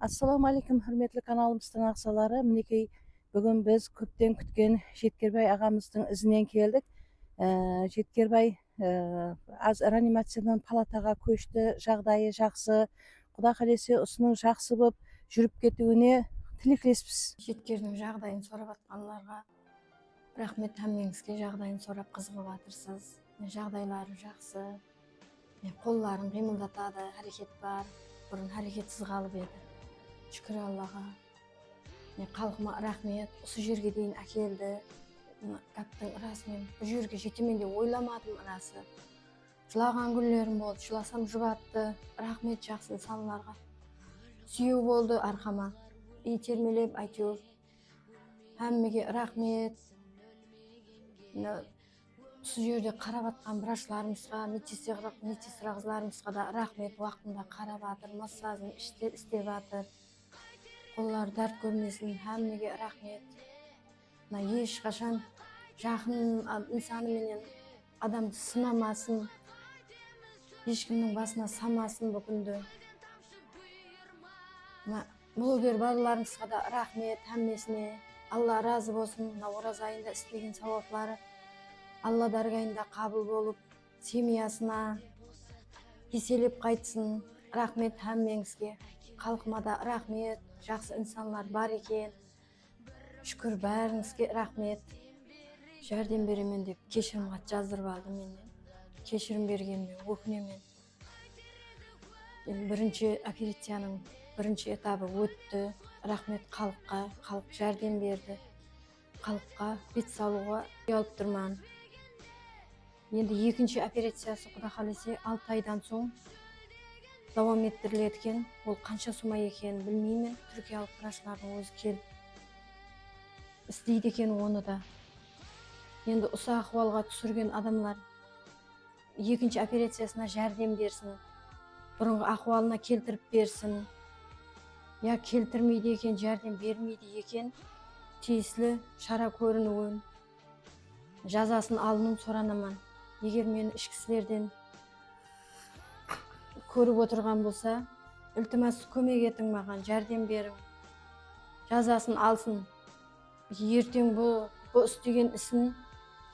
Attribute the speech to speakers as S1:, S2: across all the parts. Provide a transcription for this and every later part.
S1: Assalamu алейкум, hürmetli kanalımыздың ағзалары. Мінекей, бүгін біз көптен күткен Жеткербай ағамыздың ізінен келдік. Жеткербай аз реанимациядан палатаға көшті, жағдайы жақсы. Құда қалесе осының жақсы болып жүріп кетуіне тілектеспіз.
S2: Жеткердің жағдайын сорап атқанларға рахмет, әммеңізге жағдайын сорап қызығып жатырсыз. Жағдайлары жақсы. Қолларын қимылдатады, әрекет бар. Бұрын әрекетсіз қалып еді. Шүкір Аллаға. Халқыма рахмет, осы жерге дейін әкелді. Кәптің расымен бұл жерге жетемен де ойламадым расы. Жылаған күндерім болды, жыласам жұбатты. Рахмет жақсы инсанларға. Сүйеу болды арқама. Итермелеп әйтеуір. Әммеге рахмет. Осы жерде қарап атқан врачларымызға, медсестра қызларымызға да рахмет. Уақытында қарап атыр, массажын істеп атыр. Қоллары дәрт көрмесін, әммеге рахмет. Ешқашан жақын инсаныменен адамды сынамасын, ешкімнің басына самасын бұл күнді. Блогер балаларымызға да рахмет, әммесіне. Алла разы болсын, ораза айында істеген сауаплары Алла даргайында қабыл болып, семьясына еселеп қайтсын. Рахмет әммеңізге. Халқыма да рахмет, жақсы инсанлар бар екен. Шүкір бәріңізге рахмет. Жәрдем беремен деп кешірім хат жаздырып алды менен. Кешірім бергеніне өкінемін. Бірінші операцияның бірінші этабы өтті. Рахмет халыққа, халық жәрдем берді. Халыққа бет салуға ұялып тұрман. Енді екінші операциясы құда қалесе 6 айдан соң давам еттіріледі екен. Ол қанша сума екенін білмеймін. Түркиялық врачлардың өзі келіп істейді екен оны да. Енді ұсақ ахуалға түсірген адамлар екінші операциясына жәрдем берсін. Бұрынғы ахуалына келтіріп берсін. Я келтірмейді екен, жәрдем бермейді екен. Тиесілі шара көрінуін, жазасын алынуын соранаман. Егер мені ішкісілерден көріп отырған болса, ілтимас көмек етің маған, жәрдем берің. Жазасын алсын. Ертең бұл істеген ісін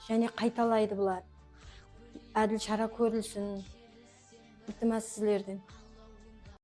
S2: және қайталайды бұлар. Әділ шара көрілсін. Ілтимас сіздерден.